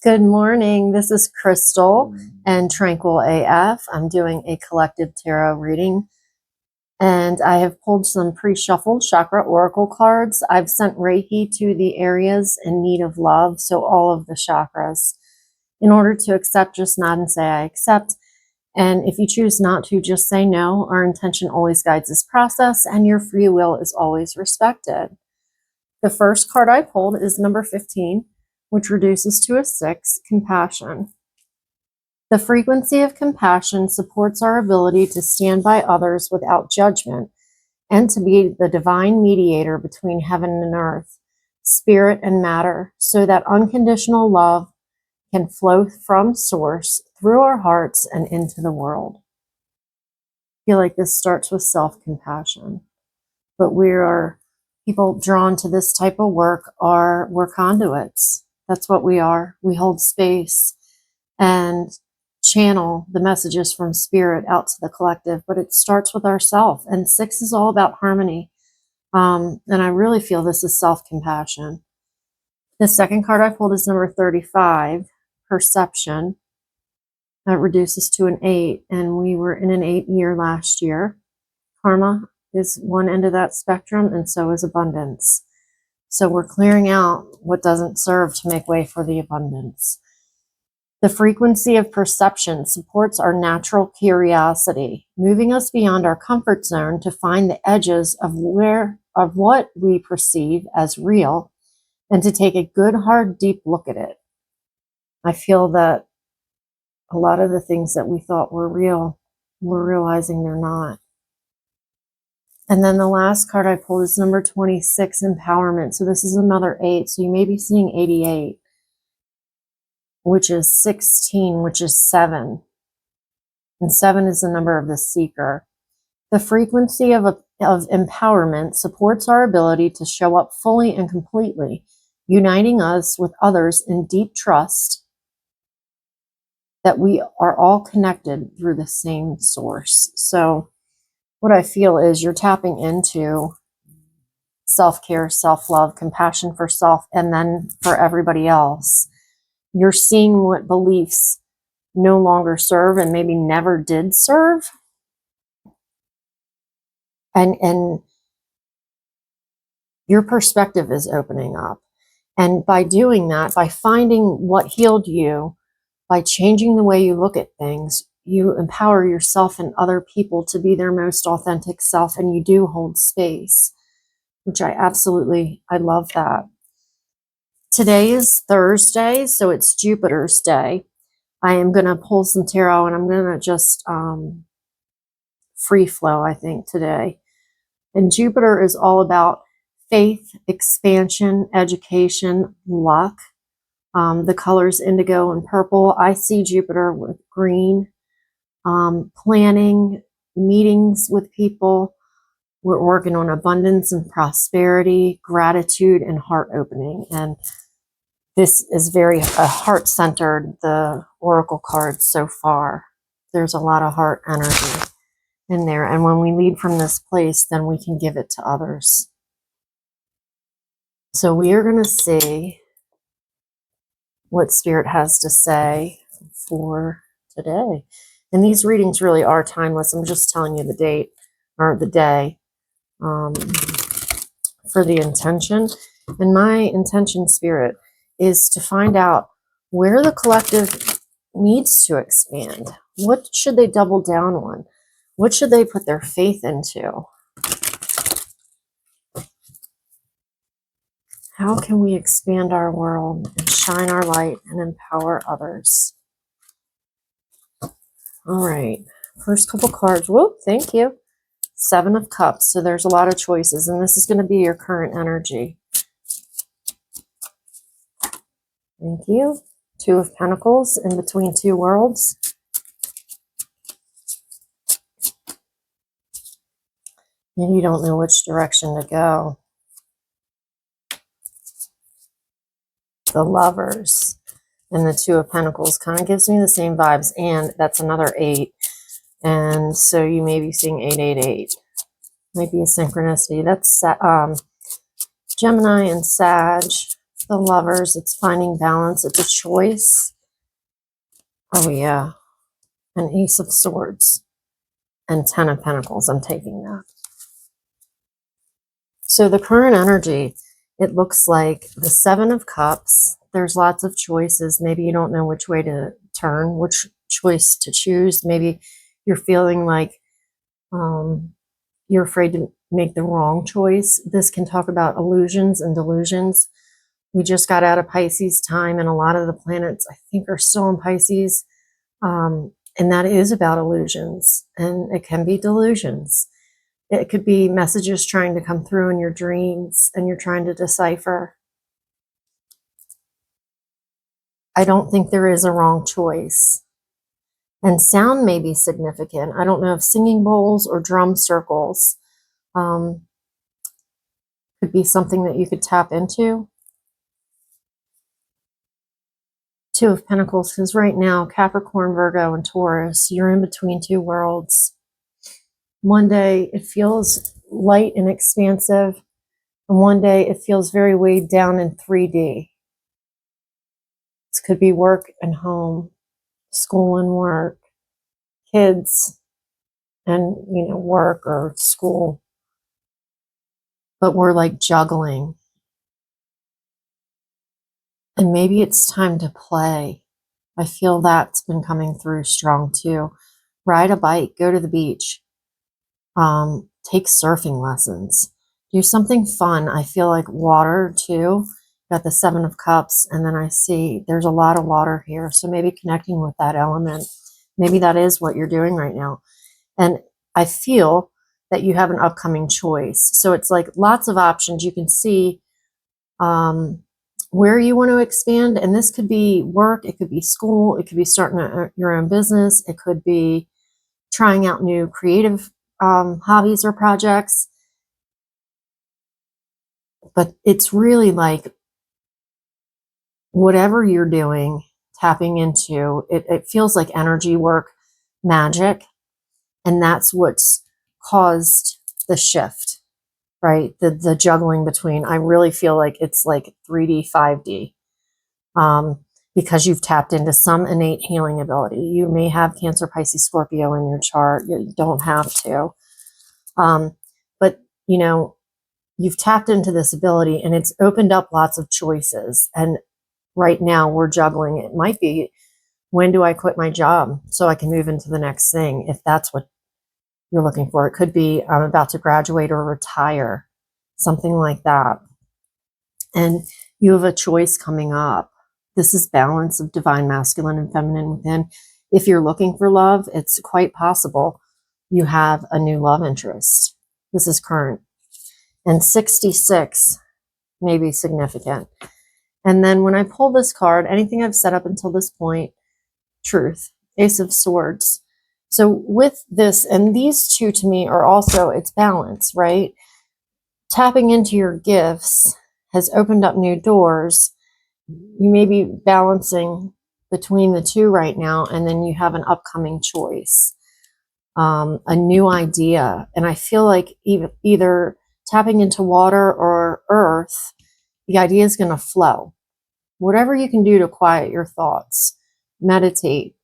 Good morning. This is Crystal and Tranquil AF. I'm doing a collective tarot reading, and I have pulled some pre-shuffled chakra oracle cards. I've sent Reiki to the areas in need of love, so all of the chakras. In order to accept, just nod and say, I accept. And if you choose not to, just say no. Our intention always guides this process, and your free will is always respected. The first card I pulled is number 15. Which reduces to a 6, compassion. The frequency of compassion supports our ability to stand by others without judgment and to be the divine mediator between heaven and earth, spirit and matter, so that unconditional love can flow from source through our hearts and into the world. I feel like this starts with self-compassion, but people drawn to this type of work we're conduits. That's what we are. We hold space and channel the messages from spirit out to the collective, but it starts with ourself. And 6 is all about harmony. And I really feel this is self-compassion. The second card I pulled is number 35, perception. That reduces to an 8, and we were in an 8 year last year. Karma is one end of that spectrum, and so is abundance. So we're clearing out what doesn't serve to make way for the abundance. The frequency of perception supports our natural curiosity, moving us beyond our comfort zone to find the edges of what we perceive as real and to take a good, hard, deep look at it. I feel that a lot of the things that we thought were real, we're realizing they're not. And then the last card I pulled is number 26, empowerment. So this is another 8. So you may be seeing 88, which is 16, which is 7. And 7 is the number of the seeker. The frequency of empowerment supports our ability to show up fully and completely, uniting us with others in deep trust that we are all connected through the same source. So what I feel is you're tapping into self-care, self-love, compassion for self, and then for everybody else. You're seeing what beliefs no longer serve and maybe never did serve. And your perspective is opening up. And by doing that, by finding what healed you, by changing the way you look at things, you empower yourself and other people to be their most authentic self, and you do hold space, which I love that. Today is Thursday, so it's Jupiter's day. I am going to pull some tarot, and I'm going to just free flow, I think, today. And Jupiter is all about faith, expansion, education, luck. The colors indigo and purple. I see Jupiter with green. Planning, meetings with people. We're working on abundance and prosperity, gratitude, and heart opening. And this is very heart-centered, the oracle cards so far. There's a lot of heart energy in there. And when we lead from this place, then we can give it to others. So we are going to see what Spirit has to say for today. And these readings really are timeless. I'm just telling you the date or the day for the intention. And my intention, Spirit, is to find out where the collective needs to expand. What should they double down on? What should they put their faith into? How can we expand our world and shine our light and empower others? All right, first couple cards. Whoop, thank you. 7 of Cups. So there's a lot of choices, and this is going to be your current energy. Thank you. 2 of Pentacles, in between 2 worlds. And you don't know which direction to go. The Lovers. And the 2 of Pentacles kind of gives me the same vibes. And that's another 8. And so you may be seeing 888. Might be a synchronicity. That's Gemini and Sag. The Lovers, it's finding balance. It's a choice. Oh, yeah. An Ace of Swords and 10 of Pentacles. I'm taking that. So the current energy, it looks like the 7 of Cups. There's lots of choices. Maybe you don't know which way to turn, which choice to choose. Maybe you're feeling like you're afraid to make the wrong choice. This can talk about illusions and delusions. We just got out of Pisces time, and a lot of the planets, I think, are still in Pisces. And that is about illusions, and it can be delusions. It could be messages trying to come through in your dreams, and you're trying to decipher. I don't think there is a wrong choice. And sound may be significant. I don't know if singing bowls or drum circles could be something that you could tap into. 2 of Pentacles, because right now, Capricorn, Virgo, and Taurus, you're in between 2 worlds. One day it feels light and expansive, and one day it feels very weighed down in 3D. This could be work and home, school and work, kids and, work or school. But we're like juggling. And maybe it's time to play. I feel that's been coming through strong too. Ride a bike, go to the beach, take surfing lessons, do something fun. I feel like water too. Got the 7 of Cups, and then I see there's a lot of water here. So maybe connecting with that element. Maybe that is what you're doing right now. And I feel that you have an upcoming choice. So it's like lots of options. You can see where you want to expand. And this could be work. It could be school. It could be starting your own business. It could be trying out new creative hobbies or projects. But it's really like whatever you're doing, tapping into, it feels like energy work, magic. And that's what's caused the shift, right? The juggling between, I really feel like it's like 3D, 5D, because you've tapped into some innate healing ability. You may have Cancer, Pisces, Scorpio in your chart. You don't have to. But, you've tapped into this ability, and it's opened up lots of choices. And right now we're juggling. It might be, when do I quit my job so I can move into the next thing, if that's what you're looking for. It could be, I'm about to graduate or retire, something like that. And you have a choice coming up. This is balance of divine masculine and feminine within. If you're looking for love, it's quite possible you have a new love interest. This is current. And 66 may be significant. And then when I pull this card, anything I've said up until this point, truth, Ace of Swords. So with this, and these two to me are also, it's balance, right? Tapping into your gifts has opened up new doors. You may be balancing between the two right now, and then you have an upcoming choice, a new idea. And I feel like either tapping into water or earth, the idea is going to flow. Whatever you can do to quiet your thoughts, meditate,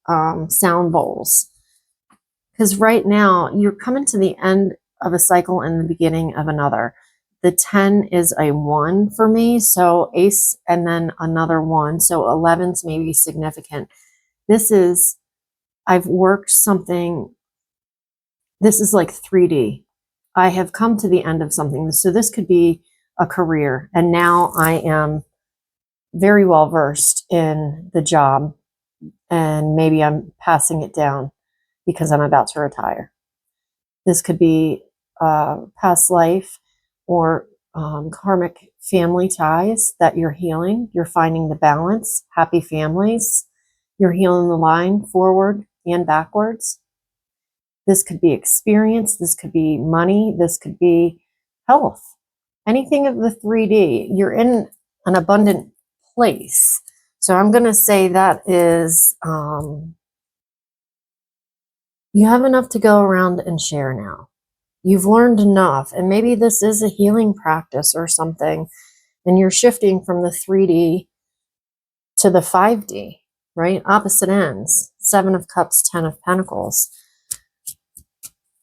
sound bowls. Because right now you're coming to the end of a cycle and the beginning of another. The 10 is a 1 for me. So ace and then another 1. So 11's maybe significant. This is, I've worked something. This is like 3D. I have come to the end of something. So this could be a career. And now I am very well versed in the job. And maybe I'm passing it down because I'm about to retire. This could be past life or karmic family ties that you're healing. You're finding the balance, happy families. You're healing the line forward and backwards. This could be experience. This could be money. This could be health. Anything of the 3D. You're in an abundant place. So I'm going to say that is, you have enough to go around and share now. You've learned enough, and maybe this is a healing practice or something. And you're shifting from the 3D to the 5D, right? Opposite ends. 7 of Cups, 10 of Pentacles.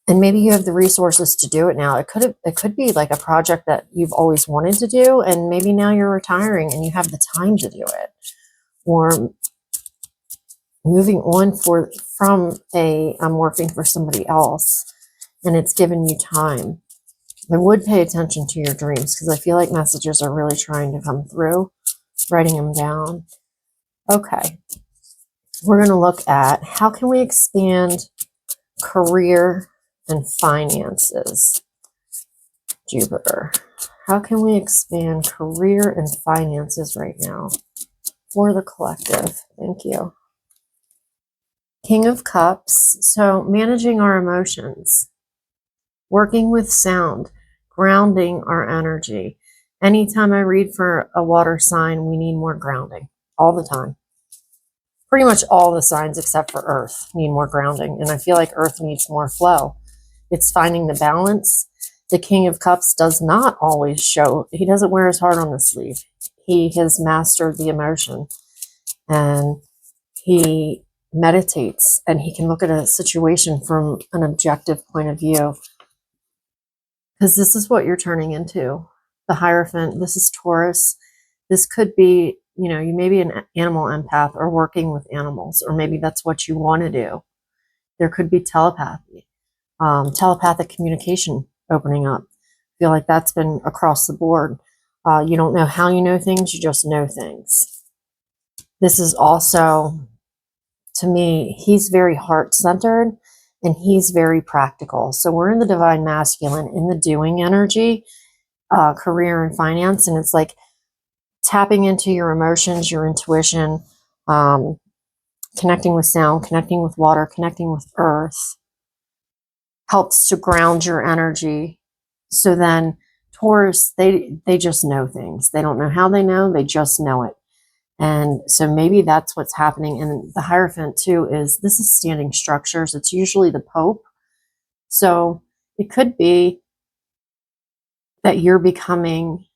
And maybe you have the resources to do it now. It could be like a project that you've always wanted to do, and maybe now you're retiring and you have the time to do it. Or moving on from I'm working for somebody else and it's given you time. I would pay attention to your dreams because I feel like messages are really trying to come through. Writing them down. Okay. We're going to look at how can we expand career and finances. Jupiter. How can we expand career and finances right now for the collective? Thank you. King of Cups. So managing our emotions, working with sound, grounding our energy. Anytime I read for a water sign, we need more grounding all the time. Pretty much all the signs except for Earth need more grounding. And I feel like Earth needs more flow. It's finding the balance. The King of Cups does not always show. He doesn't wear his heart on his sleeve. He has mastered the emotion. And he meditates. And he can look at a situation from an objective point of view. Because this is what you're turning into. The Hierophant. This is Taurus. This could be, you know, you may be an animal empath or working with animals, or maybe that's what you want to do. There could be telepathy, telepathic communication opening up. I feel like that's been across the board. You don't know how you know things, you just know things. This is also, to me, he's very heart-centered and he's very practical. So we're in the divine masculine, in the doing energy, career and finance, and it's like tapping into your emotions, your intuition, connecting with sound, connecting with water, connecting with earth, helps to ground your energy. So then Taurus, they just know things. They don't know how they know, they just know it. And so maybe that's what's happening. And the Hierophant too is, this is standing structures. It's usually the Pope. So it could be that you're becoming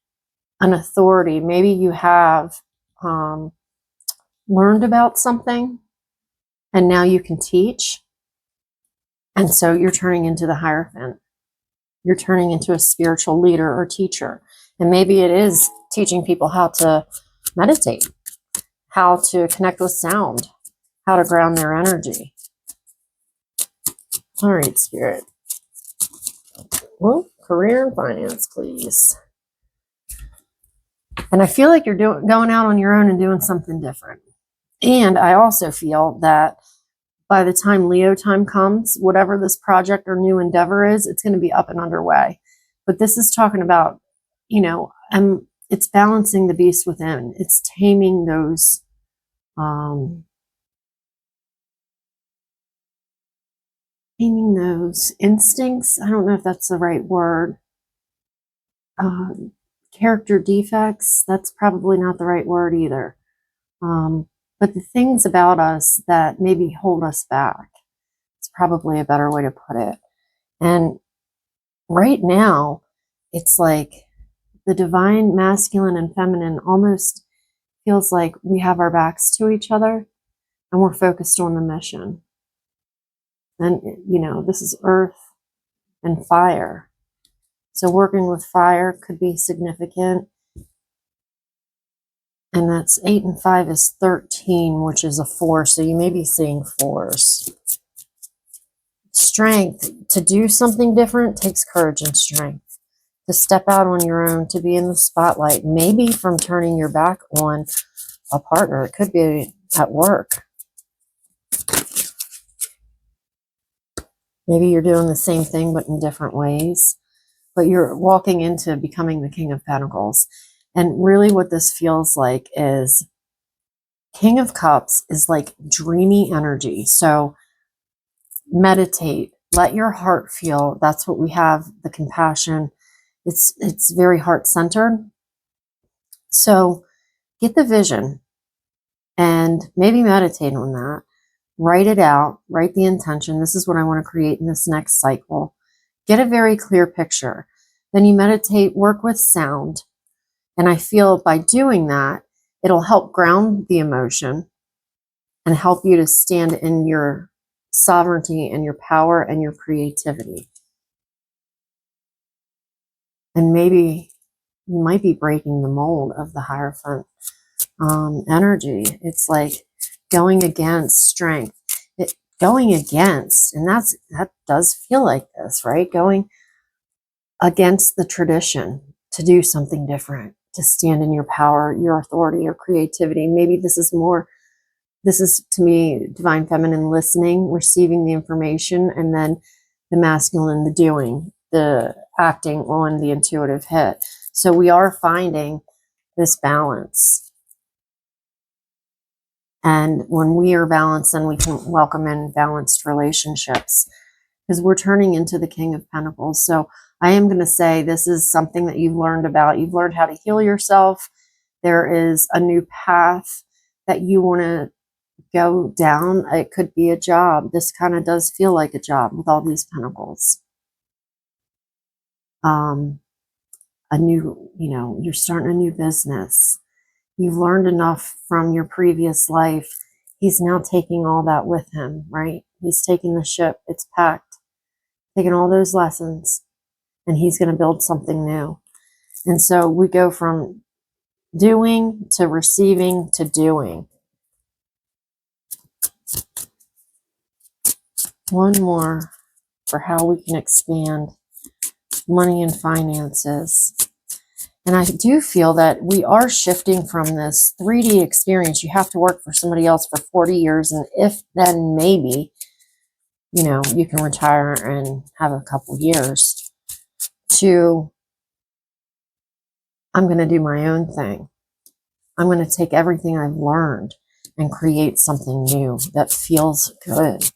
an authority. Maybe you have learned about something and now you can teach. And so you're turning into the Hierophant. You're turning into a spiritual leader or teacher. And maybe it is teaching people how to meditate, how to connect with sound, how to ground their energy. All right, Spirit. Well, career and finance, please. And I feel like you're going out on your own and doing something different. And I also feel that by the time Leo time comes, whatever this project or new endeavor is, it's going to be up and underway. But this is talking about, you know, it's balancing the beast within. It's taming those instincts. I don't know if that's the right word. Character defects. That's probably not the right word either. But the things about us that maybe hold us back, it's probably a better way to put it. And right now, it's like the divine masculine and feminine almost feels like we have our backs to each other and we're focused on the mission. And, you know, this is earth and fire. So working with fire could be significant. And that's 8 and 5 is 13, which is a 4. So you may be seeing 4s. Strength. To do something different takes courage and strength. To step out on your own, to be in the spotlight, maybe from turning your back on a partner. It could be at work. Maybe you're doing the same thing, but in different ways. But you're walking into becoming the King of Pentacles. And really what this feels like is King of Cups is like dreamy energy. So meditate, let your heart feel. That's what we have, the compassion. It's very heart-centered. So get the vision and maybe meditate on that. Write it out, write the intention. This is what I want to create in this next cycle. Get a very clear picture. Then you meditate, work with sound. And I feel by doing that, it'll help ground the emotion and help you to stand in your sovereignty and your power and your creativity. And maybe you might be breaking the mold of the Hierophant energy. It's like going against strength. Going against, and that does feel like this, right? Going against the tradition to do something different, to stand in your power, your authority, your creativity. Maybe this is to me, divine feminine listening, receiving the information, and then the masculine, the doing, the acting on the intuitive hit. So we are finding this balance. And when we are balanced, then we can welcome in balanced relationships, because we're turning into the King of Pentacles. So I am going to say this is something that you've learned about. You've learned how to heal yourself. There is a new path that you want to go down. It could be a job. This kind of does feel like a job with all these pentacles. A new, you're starting a new business. You've learned enough from your previous life. He's now taking all that with him, right? He's taking the ship. It's packed, taking all those lessons, and he's going to build something new. And so we go from doing to receiving to doing. One more for how we can expand money and finances. And I do feel that we are shifting from this 3D experience. You have to work for somebody else for 40 years. And if then maybe, you can retire and have a couple years, to I'm going to do my own thing. I'm going to take everything I've learned and create something new that feels good.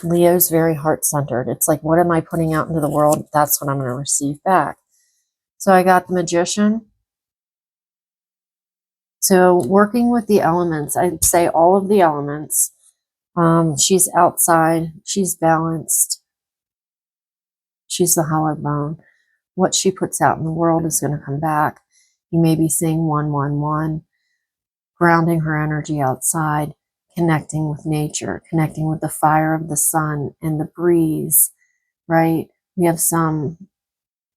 Leo's very heart-centered. It's like, what am I putting out into the world? That's what I'm going to receive back. So I got the Magician. So working with the elements, I'd say all of the elements. She's outside. She's balanced. She's the hollow bone. What she puts out in the world is going to come back. You may be seeing 111, grounding her energy outside, connecting with nature, connecting with the fire of the sun and the breeze, right? We have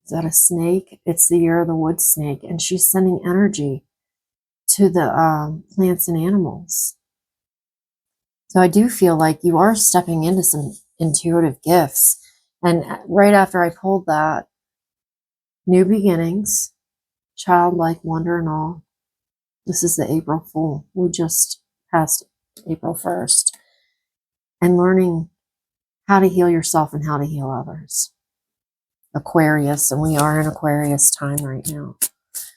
is that a snake? It's the year of the wood snake, and she's sending energy to the plants and animals. So I do feel like you are stepping into some intuitive gifts. And right after I pulled that, new beginnings, childlike wonder and awe. This is the April Fool. We just passed April 1st. And learning how to heal yourself and how to heal others. Aquarius, and we are in Aquarius time right now.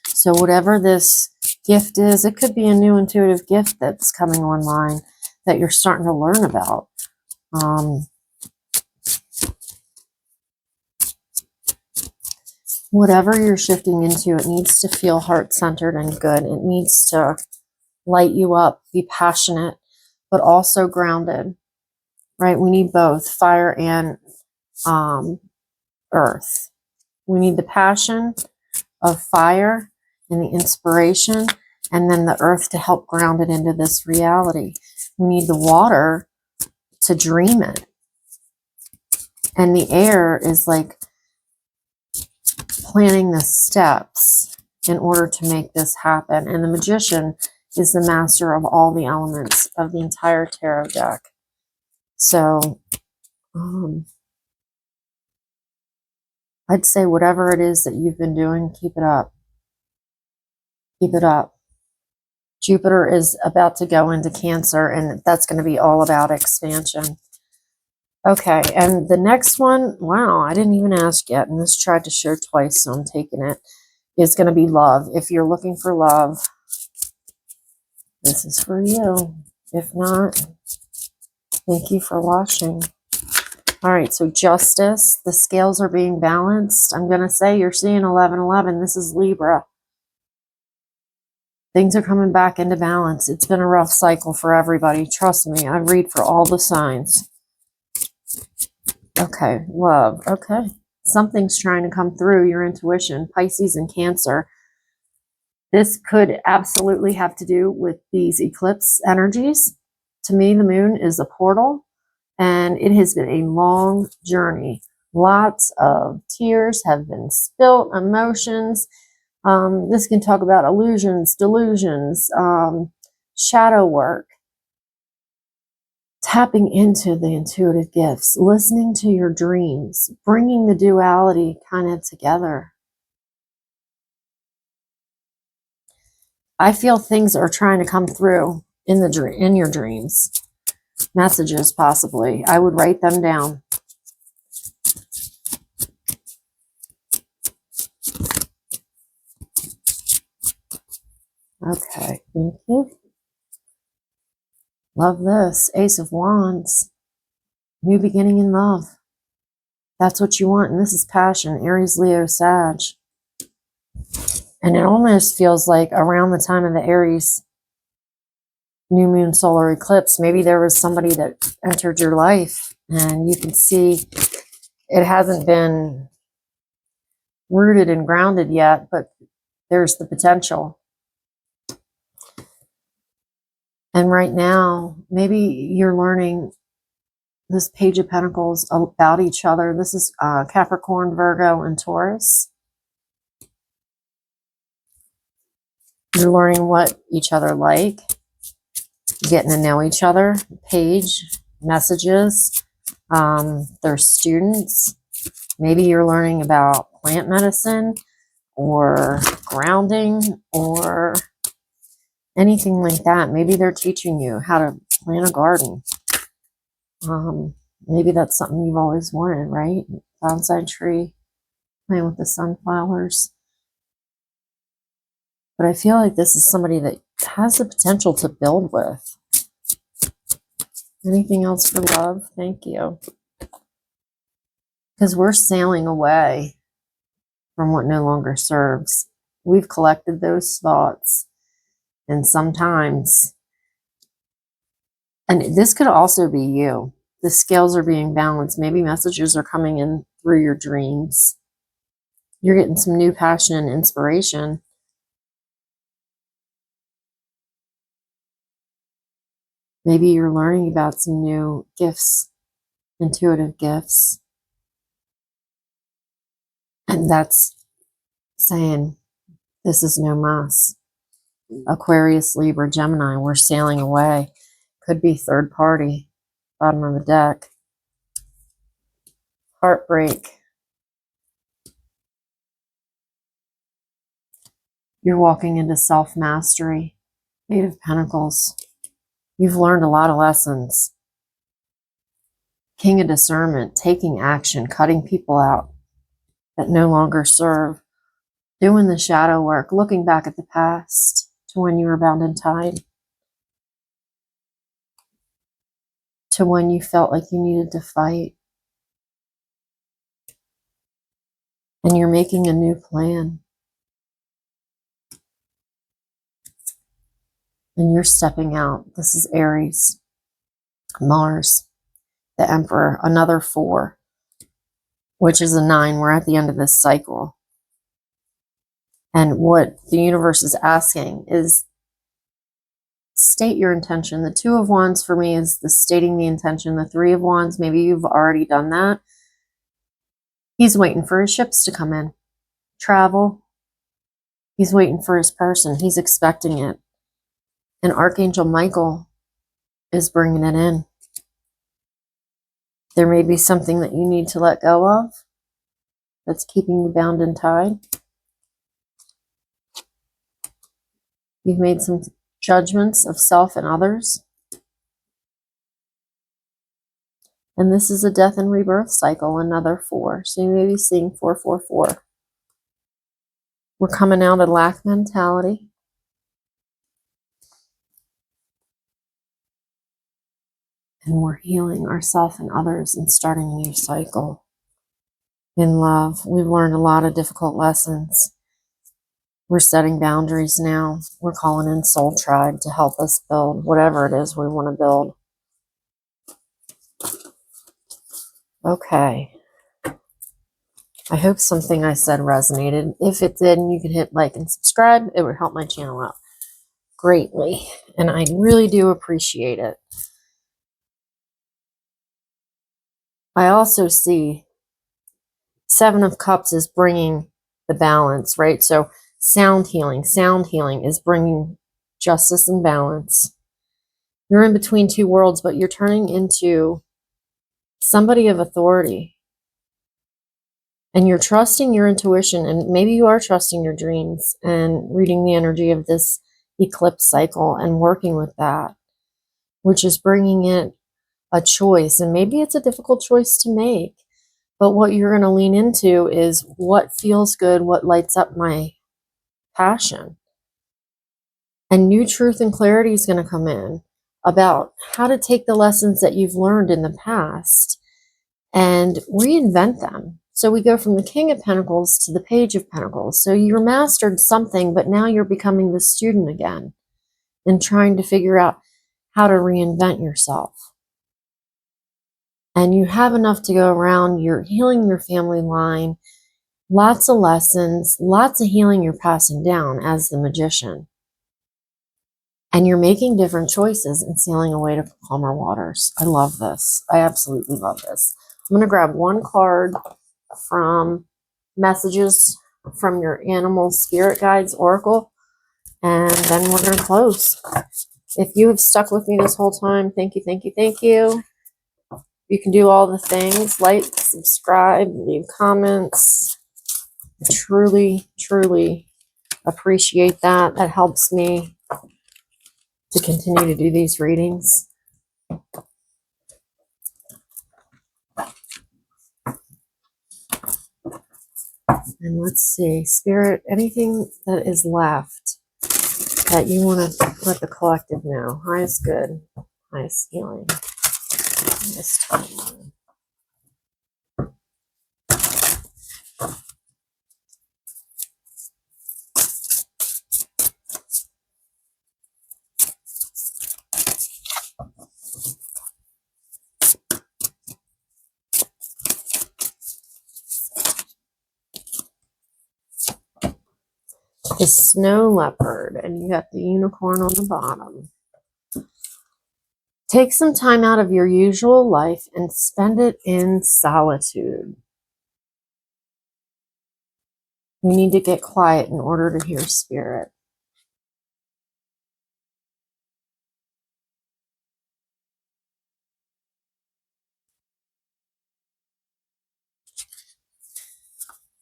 So whatever this gift is, it could be a new intuitive gift that's coming online that you're starting to learn about. Whatever you're shifting into, it needs to feel heart-centered and good. It needs to light you up, be passionate, but also grounded, right? We need both fire and earth. We need the passion of fire and the inspiration, and then the earth to help ground it into this reality. We need the water to dream it. And the air is like planning the steps in order to make this happen. And the Magician is the master of all the elements of the entire tarot deck. So I'd say whatever it is that you've been doing, keep it up. Keep it up. Jupiter is about to go into Cancer, and that's going to be all about expansion. Okay, and the next one, wow, I didn't even ask yet, and this tried to show twice, so I'm taking it, is going to be love. If you're looking for love, this is for you. If not, thank you for watching. All right, so justice, the scales are being balanced. I'm going to say you're seeing 1111. This is Libra. Things are coming back into balance. It's been a rough cycle for everybody. Trust me, I read for all the signs. Okay, love. Okay, Something's trying to come through your intuition, Pisces and Cancer. This could absolutely have to do with these eclipse energies. To me, the moon is a portal, and it has been a long journey. Lots of tears have been spilt, emotions. This can talk about illusions, delusions, shadow work, tapping into the intuitive gifts, listening to your dreams, bringing the duality kind of together. I feel things are trying to come through in your dreams. Messages, possibly. I would write them down. Okay, thank you. Love this. Ace of Wands. New beginning in love. That's what you want. And this is passion. Aries, Leo, Sag. And it almost feels like around the time of the Aries new moon solar eclipse, maybe there was somebody that entered your life and you can see it hasn't been rooted and grounded yet, but there's the potential. And right now, maybe you're learning this Page of Pentacles about each other. This is Capricorn, Virgo, and Taurus. You're learning what each other like, getting to know each other. Page, messages, they're students. Maybe you're learning about plant medicine or grounding or anything like that. Maybe they're teaching you how to plant a garden. Maybe that's something you've always wanted, right? Bonsai tree, playing with the sunflowers. But I feel like this is somebody that has the potential to build with. Anything else for love? Thank you. Because we're sailing away from what no longer serves. We've collected those thoughts. And sometimes, and this could also be you. The scales are being balanced. Maybe messages are coming in through your dreams. You're getting some new passion and inspiration. Maybe you're learning about some new gifts, intuitive gifts. And that's saying, this is no mas. Aquarius, Libra, Gemini, we're sailing away. Could be third party, bottom of the deck. Heartbreak. You're walking into self-mastery. Eight of Pentacles. You've learned a lot of lessons. King of Discernment, taking action, cutting people out that no longer serve. Doing the shadow work, looking back at the past to when you were bound and tied. To when you felt like you needed to fight. And you're making a new plan. And you're stepping out. This is Aries. Mars, the Emperor, another 4, which is a 9. We're at the end of this cycle. And what the universe is asking is state your intention. The 2 of Wands for me is the stating the intention. The 3 of Wands, maybe you've already done that. He's waiting for his ships to come in. Travel. He's waiting for his person. He's expecting it. And Archangel Michael is bringing it in. There may be something that you need to let go of that's keeping you bound and tied. You've made some judgments of self and others. And this is a death and rebirth cycle, another 4. So you may be seeing 444. We're coming out of lack mentality. And we're healing ourselves and others and starting a new cycle. In love, we've learned a lot of difficult lessons. We're setting boundaries now. We're calling in Soul Tribe to help us build whatever it is we want to build. Okay. I hope something I said resonated. If it did, and you could hit like and subscribe, it would help my channel out greatly. And I really do appreciate it. I also see Seven of Cups is bringing the balance, right? So sound healing is bringing justice and balance. You're in between two worlds, but you're turning into somebody of authority. And you're trusting your intuition, and maybe you are trusting your dreams and reading the energy of this eclipse cycle and working with that, which is bringing in a choice. And maybe it's a difficult choice to make, but what you're going to lean into is what feels good, what lights up my passion. And new truth and clarity is going to come in about how to take the lessons that you've learned in the past and reinvent them. So we go from the King of Pentacles to the Page of Pentacles. So you mastered something, but now you're becoming the student again and trying to figure out how to reinvent yourself. And you have enough to go around. You're healing your family line, lots of lessons, lots of healing you're passing down as the magician. And you're making different choices and sailing away to calmer waters. I love this. I absolutely love this. I'm going to grab one card from Messages from Your Animal Spirit Guides Oracle, and then we're going to close. If you have stuck with me this whole time, thank you, thank you, thank you. You can do all the things, like, subscribe, leave comments. I truly, truly appreciate that. That helps me to continue to do these readings. And let's see, Spirit, anything that is left that you want to let the collective know? Highest good, highest healing, highest timeline. The snow leopard, and you got the unicorn on the bottom. Take some time out of your usual life and spend it in solitude. You need to get quiet in order to hear Spirit.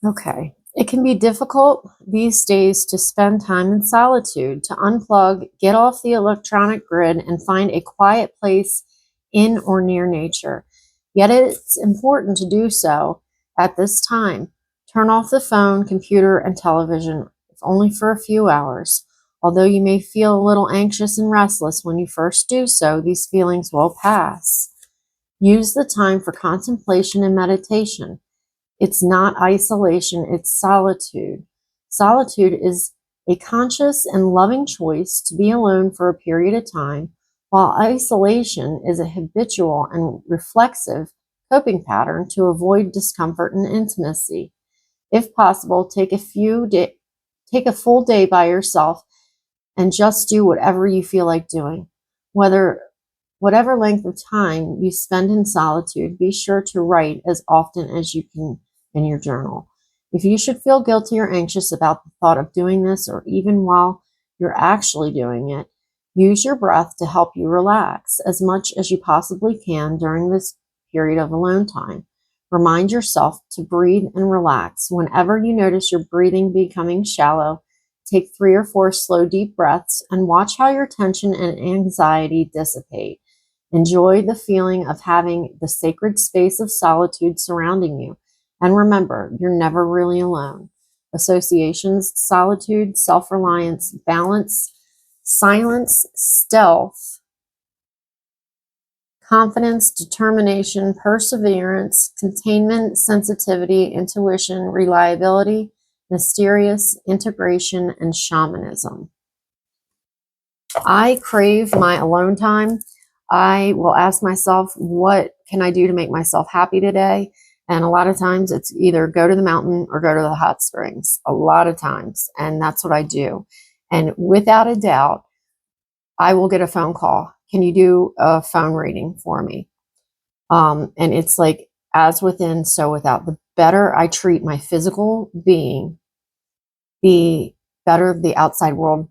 Okay. It can be difficult these days to spend time in solitude, to unplug, get off the electronic grid, and find a quiet place in or near nature. Yet it's important to do so at this time. Turn off the phone, computer, and television, if only for a few hours. Although you may feel a little anxious and restless when you first do so, these feelings will pass. Use the time for contemplation and meditation. It's not isolation, it's solitude. Solitude is a conscious and loving choice to be alone for a period of time, while isolation is a habitual and reflexive coping pattern to avoid discomfort and intimacy. If possible, take a full day by yourself and just do whatever you feel like doing. Whatever length of time you spend in solitude, be sure to write as often as you can in your journal. If you should feel guilty or anxious about the thought of doing this, or even while you're actually doing it, use your breath to help you relax as much as you possibly can during this period of alone time. Remind yourself to breathe and relax. Whenever you notice your breathing becoming shallow, take 3 or 4 slow, deep breaths and watch how your tension and anxiety dissipate. Enjoy the feeling of having the sacred space of solitude surrounding you. And remember, you're never really alone. Associations, solitude, self-reliance, balance, silence, stealth, confidence, determination, perseverance, containment, sensitivity, intuition, reliability, mysterious, integration, and shamanism. I crave my alone time. I will ask myself, what can I do to make myself happy today? And a lot of times it's either go to the mountain or go to the hot springs, a lot of times. And that's what I do. And without a doubt, I will get a phone call. Can you do a phone reading for me? And it's like, as within, so without. The better I treat my physical being, the better the outside world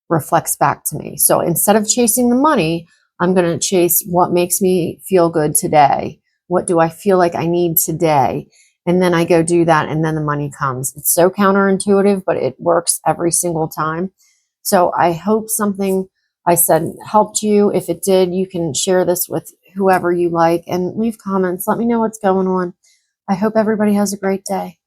reflects back to me. So instead of chasing the money, I'm going to chase what makes me feel good today. What do I feel like I need today? And then I go do that, and then the money comes. It's so counterintuitive, but it works every single time. So I hope something I said helped you. If it did, you can share this with whoever you like and leave comments. Let me know what's going on. I hope everybody has a great day.